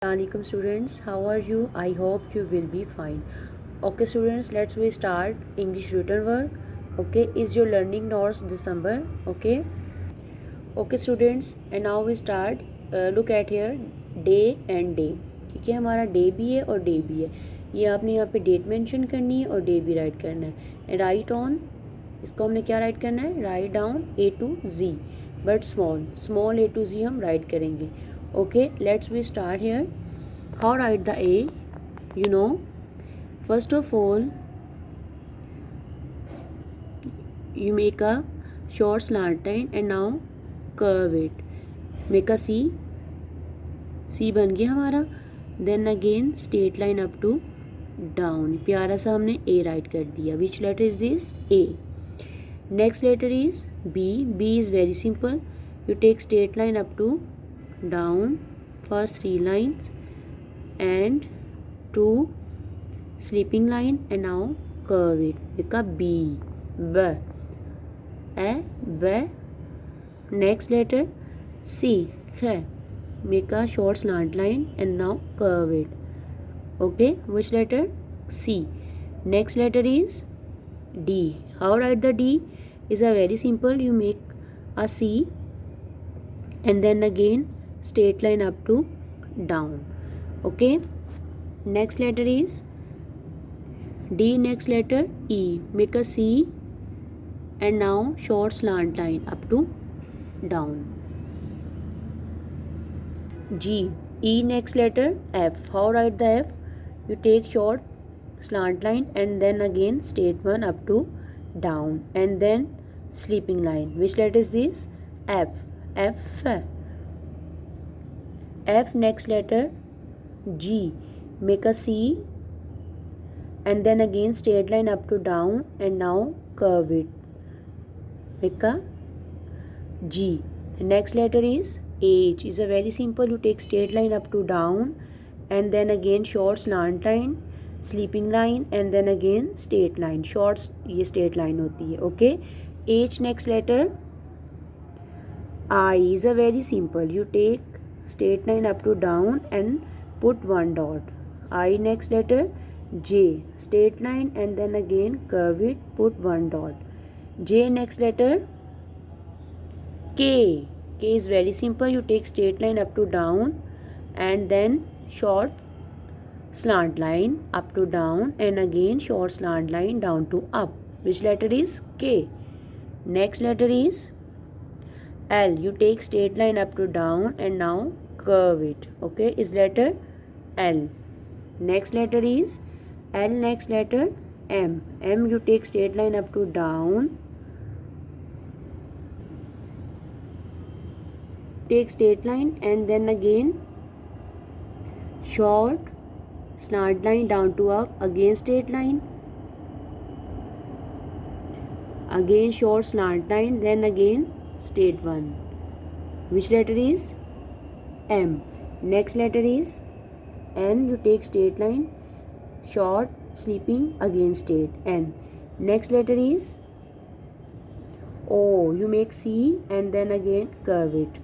Assalamualaikum students, how are you? I hope you will be fine. Okay students, we start English written work. Okay, is your learning notes December? Okay students, and now we start. Look at here, day and day. ठीक है, हमारा day भी है और day भी है. ये आपने यहाँ पे डेट मेंशन करनी है और डे भी राइट करना है. राइट ऑन, इसको हमने क्या राइट करना है? Write down A to G, but small A to G हम राइट करेंगे. Okay, we start here. How write the A? You know, first of all, you make a short slant line and now curve it. Make a C. C बन गया हमारा. Then again straight line up to down. प्यारा सा हमने A right कर दिया. Which letter is this? A. Next letter is B. B is very simple. You take straight line up to down, first 3 lines and 2 sleeping line, and now curve it. Make a B. B. A. B. Next letter C. Kh. Make a short slant line and now curve it. Okay, which letter? C. Next letter is D. How write the D? Is a very simple. You make a C and then again straight line up to down. Okay, next letter is D. Next letter E. Make a C and now short slant line up to down. G. E. Next letter F. How write the F? You take short slant line and then again straight one up to down and then sleeping line. Which letter is this? F. F. F. Next letter G. Make a C and then again straight line up to down and now curve it. Make a G. Next letter is H. Is a very simple. You take straight line up to down and then again short slant line, sleeping line and then again straight line. Short ये straight line होती है. Okay. H. Next letter I. Is a very simple. You take straight line up to down and put one dot. I. Next letter J. Straight line and then again curve it, put one dot. J. Next letter K. K is very simple. You take straight line up to down and then short slant line up to down and again short slant line down to up. Which letter is K? Next letter is L. You take straight line up to down and now curve it. Okay, is letter L. Next letter is L. Next letter M. M. You take straight line up to down, take straight line and then again short slant line down to up, again straight line, again short slant line, then again straight one. Which letter is M? Next letter is N. You take straight line, short, sleeping, again straight, N. Next letter is O. You make C and then again curve it.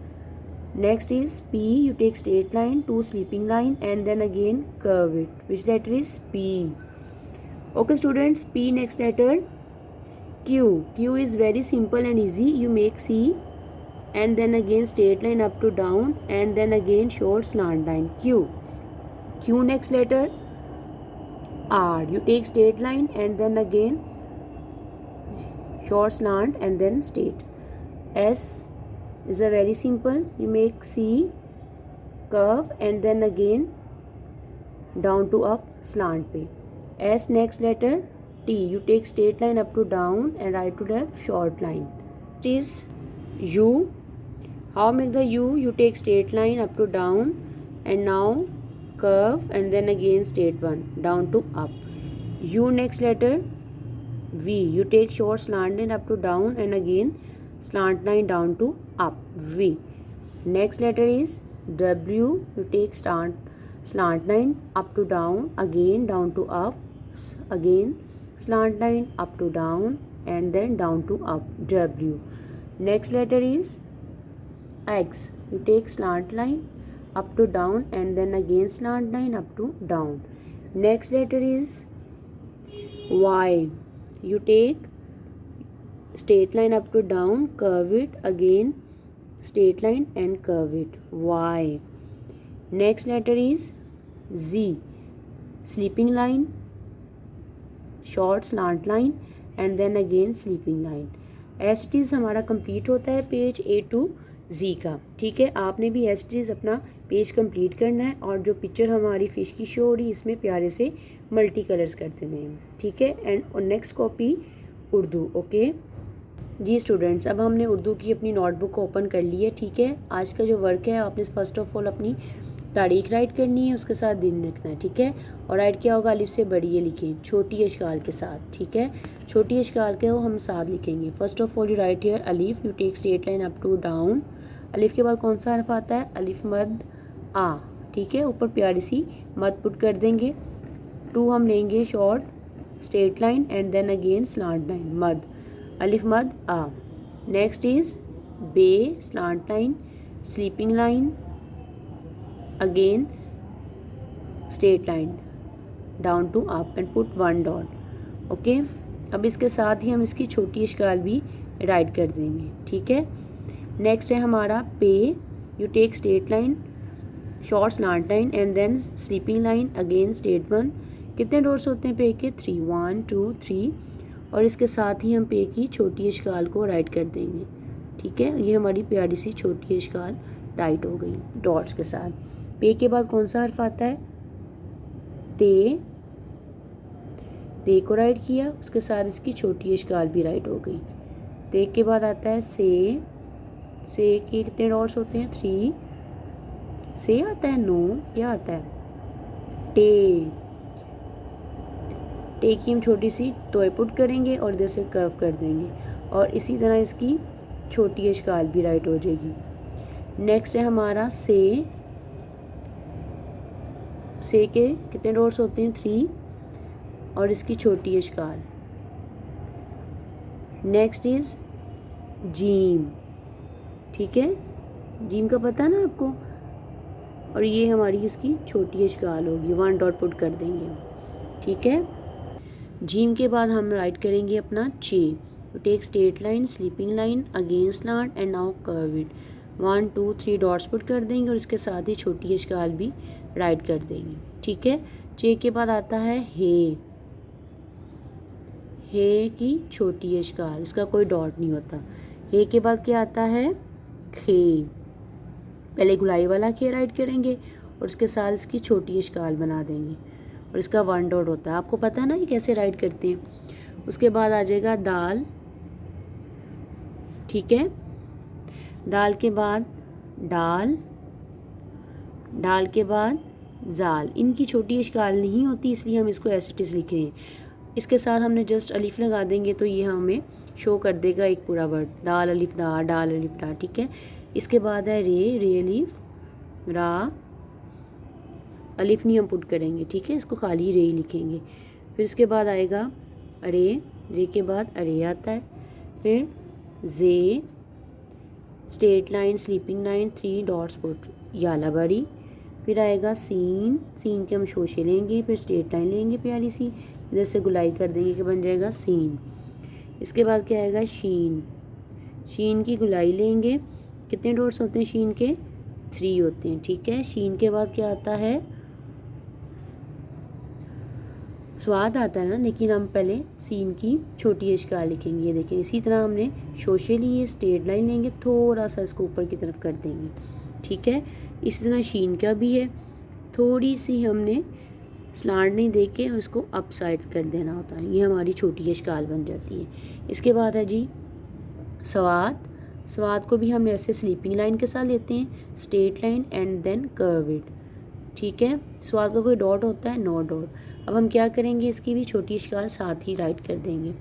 Next is P. You take straight line, 2 sleeping line and then again curve it. Which letter is P? Okay students, P. Next letter Q. Q is very simple and easy. You make C and then again straight line up to down and then again short slant line. Q. Q. Next letter R. You take straight line and then again short slant and then straight. S is a very simple. You make C, curve and then again down to up slant way. S. Next letter T. You take straight line up to down and right to left short line. It is U. How make the U? You take straight line up to down and now curve and then again straight one down to up. U. Next letter V. You take short slant line up to down and again slant line down to up. V. Next letter is W. You take slant line up to down, again down to up, again slant line up to down and then down to up. W. Next letter is X. You take slant line up to down and then again slant line up to down. Next letter is Y. You take straight line up to down, curve it, again straight line and curve it. Y. Next letter is Z. Sleeping line, short slant line and then again sleeping line. As it is हमारा complete होता है page A to Z का. ठीक है, आपने भी as it is अपना page complete करना है और जो पिक्चर हमारी फ़िश की शो हो रही है इसमें प्यारे से मल्टी कलर्स कर देने हैं. ठीक है, and next copy Urdu. Okay ji students, अब हमने उर्दू की अपनी नोटबुक ओपन कर ली है. ठीक है, आज का जो वर्क है आपने फर्स्ट ऑफ ऑल अपनी तारीख राइट करनी है, उसके साथ दिन लिखना है. ठीक है, और राइट क्या होगा, अलिफ से बड़ी ये लिखें छोटी अशकाल के साथ. ठीक है, छोटी अशकाल के वो हम साथ लिखेंगे. First of all you write here अलिफ, you take straight line up to down. अलिफ के बाद कौन सा हर्फ आता है, अलिफ मद आ. ठीक है, ऊपर प्यारी सी मद पुट कर देंगे. 2 हम लेंगे short straight line and then again slant line, मद, अलिफ मद आ. नेक्स्ट इज बे, slant line, sleeping line, again straight line down to up and put 1 dot. Okay, अब इसके साथ ही हम इसकी छोटी अशकाल भी राइट कर देंगे. ठीक है, नेक्स्ट है हमारा पे. You take straight line, short slant line and then sleeping line, again straight one. कितने डॉट्स होते हैं पे के, 3, 1 2 3. और इसके साथ ही हम पे की छोटी अशकाल को राइट कर देंगे. ठीक है, ये हमारी प्यारी सी छोटी अशकाल राइट हो गई डॉट्स के साथ. पे के बाद कौन सा हर्फ आता है, ते. ते को राइट किया, उसके साथ इसकी छोटी अशकाल भी राइट हो गई. ते के बाद आता है से. से के कितने डॉट्स होते हैं, 3. से आता है 9. क्या आता है, टे. टे की हम छोटी सी तोय पुट करेंगे और इधर से कर्व कर देंगे और इसी तरह इसकी छोटी अशकाल भी राइट हो जाएगी. नेक्स्ट है हमारा से. से के कितने डॉट्स होते हैं, 3 और इसकी छोटी अशकाल. Next is gym. ठीक है, जीम का पता है ना आपको, और ये हमारी इसकी छोटी अशकाल होगी, 1 डॉट पुट कर देंगे. ठीक है, जीम के बाद हम राइट करेंगे अपना चे. तो take straight line, sleeping line, again slant and now curve it. 1 2 3 dots put कर देंगे और इसके साथ ही छोटी अशकाल भी राइट कर देंगे. ठीक है, चे के बाद आता है हे. हे की छोटी अशकाल, इसका कोई डॉट नहीं होता. हे के बाद क्या आता है, खे. पहले गुलाई वाला खे राइट करेंगे और उसके साथ इसकी छोटी अशकाल बना देंगे और इसका 1 डॉट होता है. आपको पता है ना ये कैसे राइट करते हैं. उसके बाद आ जाएगा दाल. ठीक है, दाल के बाद डाल. डाल के बाद जाल. इनकी छोटी अशकाल नहीं होती इसलिए हम इसको एज इट इज़ लिख रहे हैं. इसके साथ हमने जस्ट अलिफ लगा देंगे तो ये हमें शो कर देगा एक पूरा वर्ड, दाल अलिफ दा, डाल अलिफ डा. ठीक है, इसके बाद है रे. रे अलिफ रा. अलिफ नहीं हम पुट करेंगे. ठीक है, इसको खाली रे लिखेंगे. फिर इसके बाद आएगा अरे. रे के बाद अरे आता है. फिर जे, straight line, sleeping line, 3 dots put, याला बड़ी. फिर आएगा सीन. सीन के हम शोशे लेंगे, फिर स्ट्रेट लाइन लेंगे प्यारी सी, इधर से गुलाई कर देंगे कि बन जाएगा सीन. इसके बाद क्या आएगा, शीन. शीन की गुलाई लेंगे. कितने डॉट्स होते हैं शीन के, 3 होते हैं. ठीक है, शीन के बाद क्या आता है, स्वाद आता है ना, लेकिन हम पहले सीन की छोटी अशकाल लिखेंगे. ये देखें, इसी तरह हमने शोशे लिए, स्ट्रेट लाइन लेंगे, थोड़ा सा इसको ऊपर की तरफ कर देंगे. ठीक है, इसी तरह शीन का भी है, थोड़ी सी हमने स्लांट नहीं दे के उसको अप साइड कर देना होता है. ये हमारी छोटी अशकाल बन जाती है. इसके बाद है जी स्वाद. स्वाद को भी हम ऐसे स्लीपिंग लाइन के साथ लेते हैं, straight line and then curve it. ठीक है, स्वाद का कोई डॉट होता है, नो डॉट. अब हम क्या करेंगे, इसकी भी छोटी अशकाल साथ ही राइट कर देंगे.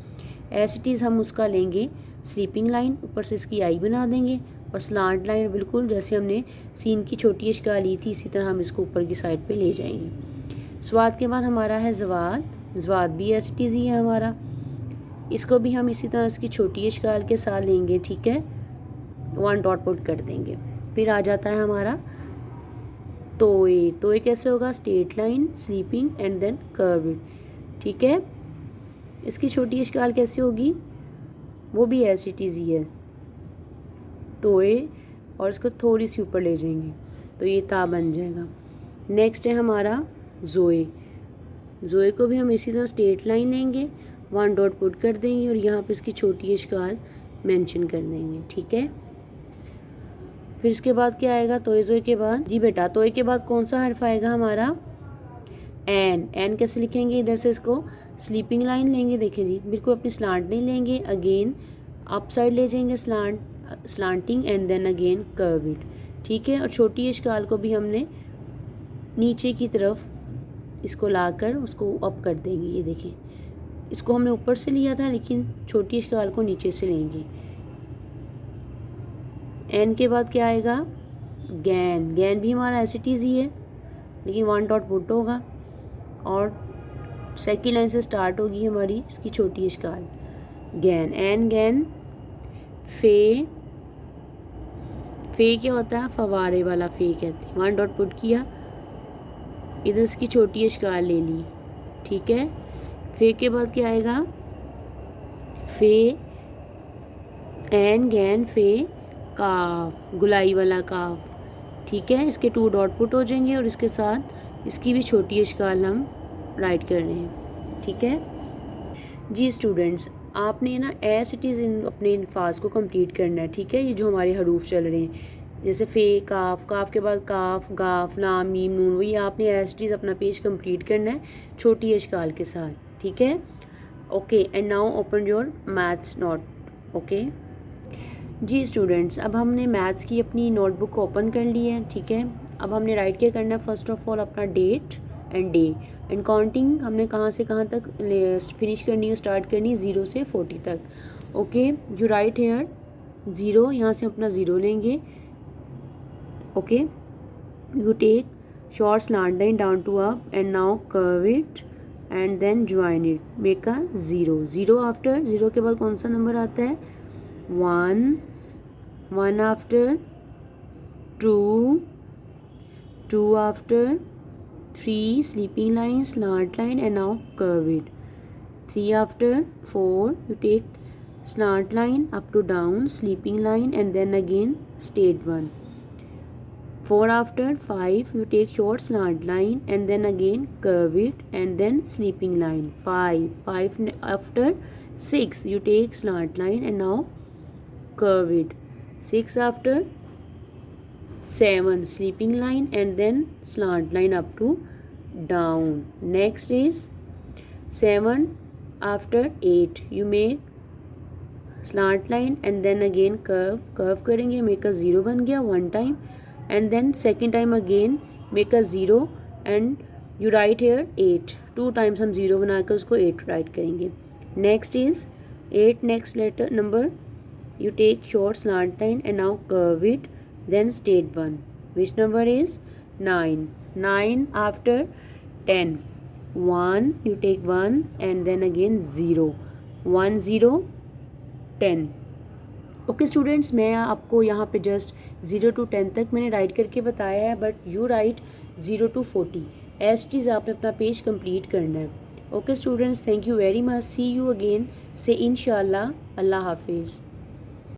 एज इट इज़ हम उसका लेंगे स्लीपिंग लाइन, ऊपर से इसकी आई बना देंगे और स्लांट लाइन बिल्कुल जैसे हमने सीन की छोटी अशकाल ली थी इसी तरह हम इसको ऊपर की साइड पे ले जाएंगे. स्वाद के बाद हमारा है जवाद. जवाद भी एज इट इज़ ही है हमारा. इसको भी हम इसी तरह इसकी छोटी अशकाल के साथ लेंगे. ठीक है, 1 डॉट पुट कर देंगे. फिर आ जाता है हमारा तोए, तोए कैसे होगा, straight line, sleeping and then curved, ठीक है। इसकी छोटी इश्काल कैसे होगी, वो भी एज इट इज़ ही है, तोए और इसको थोड़ी सी ऊपर ले जाएंगे तो ये ता बन जाएगा। नेक्स्ट है हमारा ज़ोए, ज़ोए को भी हम इसी तरह स्ट्रेट लाइन लेंगे, 1 डॉट पुट कर देंगे और यहाँ पे इसकी छोटी इश्काल मेंशन कर देंगे, ठीक है। फिर इसके बाद क्या आएगा, तोए ज़ोए के बाद, जी बेटा तोए के बाद कौन सा हर्फ आएगा हमारा, एन। एन कैसे लिखेंगे, इधर से इसको स्लीपिंग लाइन लेंगे, देखिए जी बिल्कुल अपनी स्लांट नहीं लेंगे, अगेन अप साइड ले जाएंगे, slanting and then again curved, ठीक है। और छोटी इश्काल को भी हमने नीचे की तरफ इसको लाकर उसको अप कर देंगे, ये देखिए इसको हमने ऊपर से लिया था लेकिन छोटी इश्काल को नीचे से लेंगे। एन के बाद क्या आएगा, गैन। गैन भी हमारा एज इट इज़ ही है लेकिन 1 डॉट पुट होगा और सेकेंड लाइन से स्टार्ट होगी हमारी इसकी छोटी इश्काल, गैन। N gain. फे, फे क्या होता है, फवारे वाला फे कहते हैं, 1 डॉट पुट किया, इधर इसकी छोटी इश्काल ले ली, ठीक है। फे के बाद क्या आएगा, फे, एन गैन फे, काफ, गुलाई वाला काफ, ठीक है। इसके 2 डॉट पुट हो जाएंगे और इसके साथ इसकी भी छोटी इश्काल हम राइट कर रहे हैं, ठीक है जी। स्टूडेंट्स आपने ना एज इट इज़ इन अपने अल्फाज को कंप्लीट करना है, ठीक है। ये जो हमारे हरूफ चल रहे हैं जैसे फ़े, काफ, काफ के बाद काफ, गाफ, लाम, मीम, नून, वही आपने एज इट इज़ अपना पेज कंप्लीट करना है छोटी इश्काल के साथ, ठीक है। Okay and now open your maths note, okay ji. Students अब हमने मैथ्स की अपनी नोटबुक ओपन कर ली है, ठीक है। अब हमने राइट क्या करना है, फर्स्ट ऑफ ऑल अपना date and day and counting हमने कहाँ से कहाँ तक फिनिश करनी है, स्टार्ट करनी है 0 से 40 तक, ओके। यू राइट हेयर 0, यहाँ से अपना 0 लेंगे, okay. You take short slant line down to up and now curve it and then join it, make a 0, 0 after, 0 के बाद कौन सा नंबर आता है, 1, 1 after 2, 2 after 3, sleeping line, slant line and now curve it. 3 after 4, you take slant line up to down, sleeping line and then again straight one. 4 after 5, you take short slant line and then again curve it and then sleeping line. 5 after 6, you take slant line and now curve it. 6 after 7, sleeping line and then slant line up to down. Next is 7 after 8, you make slant line and then again curve, curve करेंगे, make a 0 बन गया 1 time and then second time again make a 0 and you write here 8, 2 times हम 0 बनाकर उसको 8 write करेंगे. Next is 8, next letter number, you take short slant line and now curve it, then straight one, which number is 9. 9 after 10, 1, you take 1 and then again 0, 1 0 10. Okay students मैं आपको यहाँ पे just 0 to 10 तक मैंने right करके बताया है, but you write 0 to 40 as चीज़ आपने अपना पेज कंप्लीट करना है. Okay students, thank you very much, see you again से इंशाल्लाह. अल्लाह हाफिज़.